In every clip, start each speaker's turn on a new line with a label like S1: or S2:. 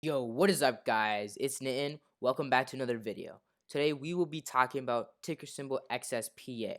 S1: Yo, what is up, guys? It's Nitin. Welcome back to another video. Today we will be talking about ticker symbol XSPA.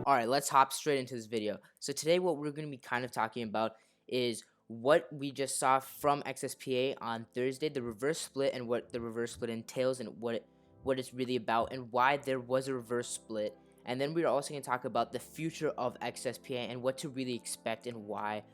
S1: Alright, let's hop straight into this video. So today what we're going to be kind of talking about is what we just saw from XSPA on Thursday, the reverse split, and what the reverse split entails, and what it's really about, and why there was a reverse split. And then we're also going to talk about the future of XSPA and what to really expect, and why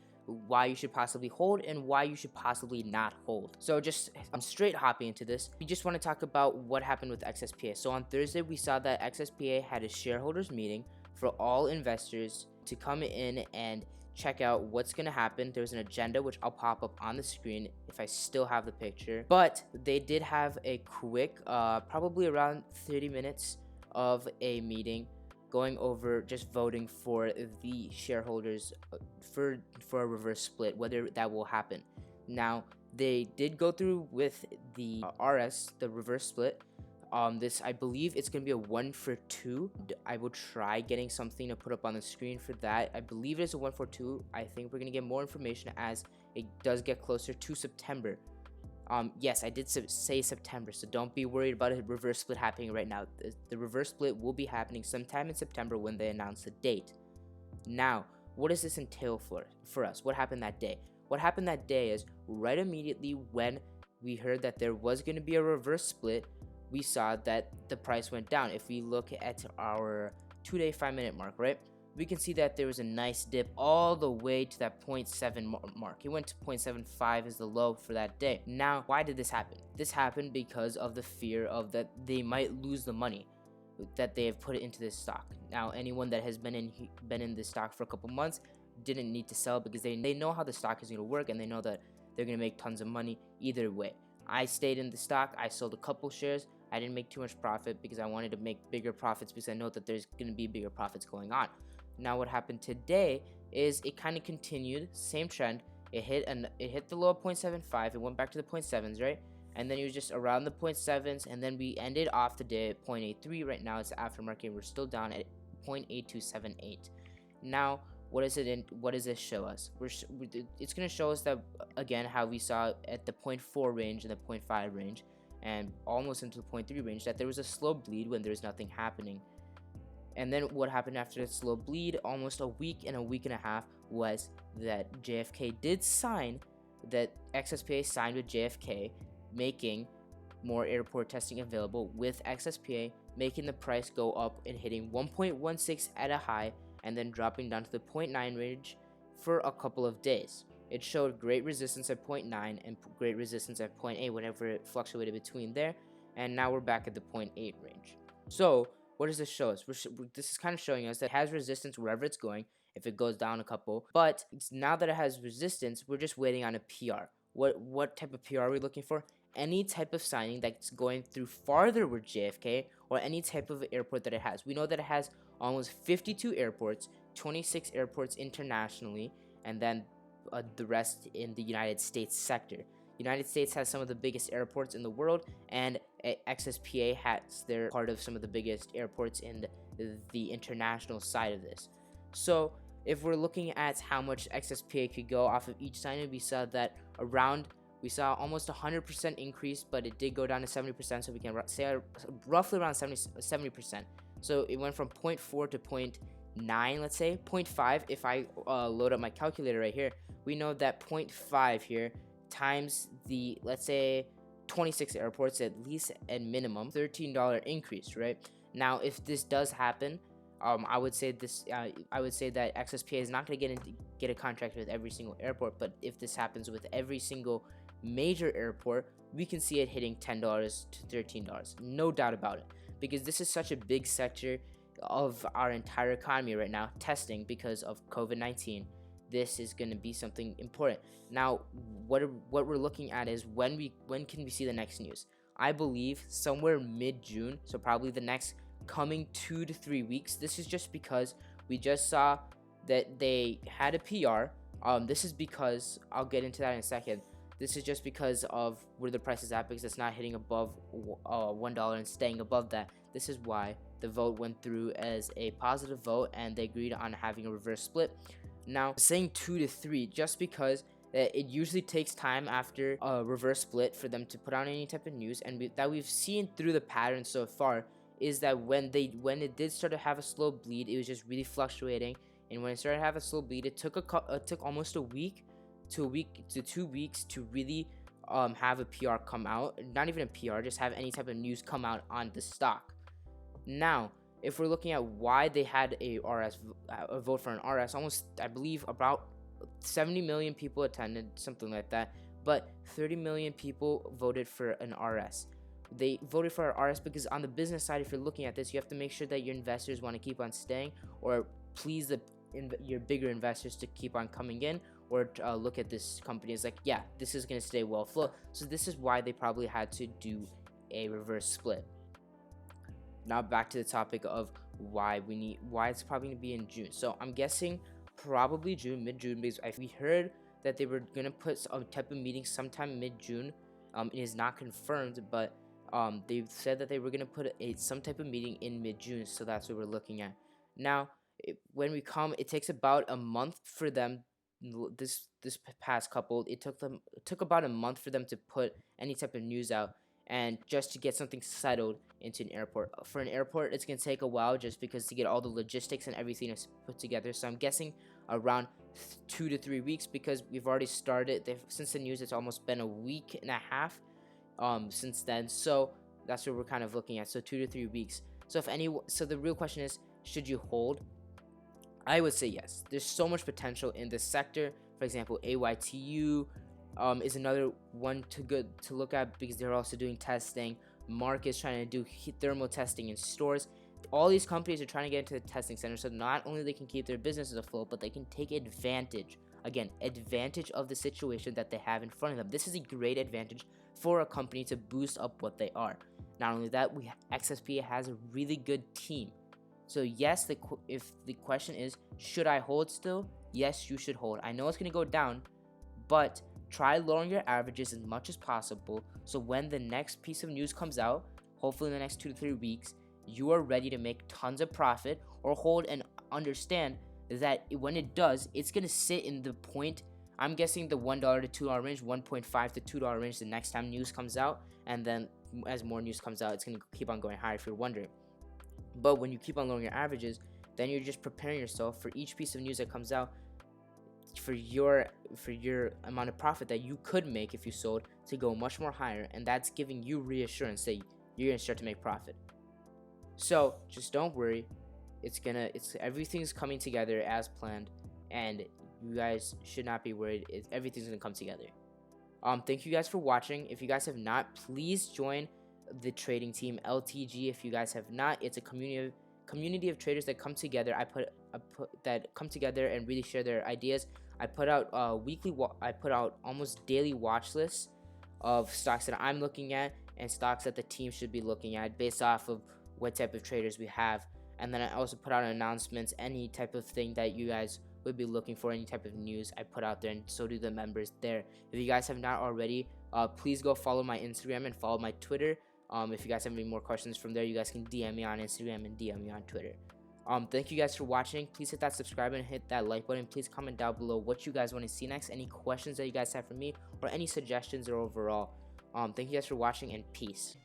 S1: you should possibly hold and why you should possibly not hold. So just I'm straight hopping into this. We just want to talk about what happened with XSPA. So on Thursday we saw that XSPA had a shareholders meeting for all investors to come in and check out what's going to happen. There's an agenda which I'll pop up on the screen if I still have the picture, but they did have a quick probably around 30 minutes of a meeting going over just voting for the shareholders for a reverse split, whether that will happen. Now they did go through with the RS, the reverse split. This, I believe it's gonna be a 1-for-2. I will try getting something to put up on the screen for that. I believe it's a 1-for-2. I think we're gonna get more information as it does get closer to September. Yes, I did say September, so don't be worried about a reverse split happening right now. The reverse split will be happening sometime in September when they announce the date. Now, what does this entail for us? What happened that day? What happened that day is right immediately when we heard that there was going to be a reverse split, we saw that the price went down. If we look at our 2-day 5-minute mark, right, we can see that there was a nice dip all the way to that 0.7 mark. It went to 0.75 as the low for that day. Now, why did this happen? This happened because of the fear of that they might lose the money that they have put into this stock. Now, anyone that has been in this stock for a couple months didn't need to sell because they know how the stock is going to work, and they know that they're going to make tons of money either way. I stayed in the stock. I sold a couple shares. I didn't make too much profit because I wanted to make bigger profits because I know that there's going to be bigger profits going on. Now what happened today is it kind of continued, same trend. It hit the low of 0.75. It went back to the 0.7s, right? And then it was just around the 0.7s, and then we ended off the day at 0.83. Right now it's aftermarket. We're still down at 0.8278. Now, what does this show us? It's going to show us that, again, how we saw at the 0.4 range and the 0.5 range and almost into the 0.3 range, that there was a slow bleed when there was nothing happening. And then what happened after that slow bleed, almost a week and a half, was that JFK did sign, that XSPA signed with JFK, making more airport testing available with XSPA, making the price go up and hitting 1.16 at a high, and then dropping down to the 0.9 range for a couple of days. It showed great resistance at 0.9 and great resistance at 0.8 whenever it fluctuated between there, and now we're back at the 0.8 range. So what does this show us? This is kind of showing us that it has resistance wherever it's going if it goes down a couple, but now that it has resistance, we're just waiting on a PR. What type of PR are we looking for? Any type of signing that's going through farther with JFK, or any type of airport that it has. We know that it has almost 52 airports, 26 airports internationally, and then the rest in the United States sector. United States has some of the biggest airports in the world, and XSPA has their part of some of the biggest airports in the international side of this. So if we're looking at how much XSPA could go off of each signing, we saw almost 100% increase, but it did go down to 70%, so we can say roughly around 70%. So it went from 0.4 to 0.9, let's say 0.5. If I load up my calculator right here, we know that 0.5 here times the, let's say, 26 airports, at least at minimum $13 increase, right? Now if this does happen, I would say that XSPA is not going to get a contract with every single airport, but if this happens with every single major airport, we can see it hitting $10 to $13, no doubt about it, because this is such a big sector of our entire economy right now, testing because of COVID-19. This is going to be something important. Now, what we're looking at is when can we see the next news? I believe somewhere mid-June, so probably the next coming 2 to 3 weeks. This is just because we just saw that they had a PR. This is because, I'll get into that in a second, This is just because of where the price is at, because it's not hitting above $1 and staying above that. This is why the vote went through as a positive vote, and they agreed on having a reverse split. Now, saying 2 to 3 just because it usually takes time after a reverse split for them to put out any type of news, and that we've seen through the pattern so far is that when it did start to have a slow bleed, it was just really fluctuating. And when it started to have a slow bleed, it took almost a week to 2 weeks to really have a PR come out. Not even a PR, just have any type of news come out on the stock. Now, if we're looking at why they had a vote for an RS, almost, I believe, about 70 million people attended, something like that, but 30 million people voted for an RS. They voted for an RS because on the business side, if you're looking at this, you have to make sure that your investors want to keep on staying, or please your bigger investors to keep on coming in, or look at this company as like, yeah, this is going to stay well afloat. So this is why they probably had to do a reverse split. Now back to the topic of why it's probably going to be in June. So I'm guessing probably June, mid-June, because we heard that they were going to put some type of meeting sometime mid-June. It is not confirmed, but they said that they were going to put some type of meeting in mid-June, so that's what we're looking at. Now, when we come, it takes about a month for them. This past couple, it took about a month for them to put any type of news out, and just to get something settled into an airport. For an airport, it's gonna take a while just because to get all the logistics and everything is put together. So I'm guessing around 2 to 3 weeks, because we've already started. Since the news, it's almost been a week and a half since then. So that's what we're kind of looking at. So 2 to 3 weeks. So so the real question is, should you hold? I would say yes. There's so much potential in this sector. For example, AYTU is another one to look at, because they're also doing testing. Mark is trying to do thermal testing in stores. All these companies are trying to get into the testing center, so not only they can keep their businesses afloat, but they can take advantage of the situation that they have in front of them. This is a great advantage for a company to boost up what they are. Not only that, XSPA has a really good team. So yes, if the question is, should I hold still? Yes, you should hold. I know it's going to go down, but try lowering your averages as much as possible, so when the next piece of news comes out, hopefully in the next 2 to 3 weeks, you are ready to make tons of profit, or hold and understand that when it does, it's going to sit in the point, I'm guessing the $1 to $2 range, $1.5 to $2 range the next time news comes out, and then as more news comes out, it's going to keep on going higher, if you're wondering. But when you keep on lowering your averages, then you're just preparing yourself for each piece of news that comes out, for your amount of profit that you could make if you sold, to go much more higher, and that's giving you reassurance that you're gonna start to make profit. So just don't worry, everything's coming together as planned, and you guys should not be worried. Everything's gonna come together. Thank you guys for watching. If you guys have not, please join the trading team LTG. If you guys have not, it's a community of traders that come together. That come together and really share their ideas. I put out almost daily watch lists of stocks that I'm looking at, and stocks that the team should be looking at based off of what type of traders we have. And then I also put out announcements, any type of thing that you guys would be looking for, any type of news I put out there, and so do the members there. If you guys have not already, please go follow my Instagram and follow my Twitter. If you guys have any more questions from there, you guys can DM me on Instagram and DM me on Twitter. Thank you guys for watching. Please hit that subscribe and hit that like button. Please comment down below what you guys want to see next, any questions that you guys have for me, or any suggestions or overall. Thank you guys for watching, and peace.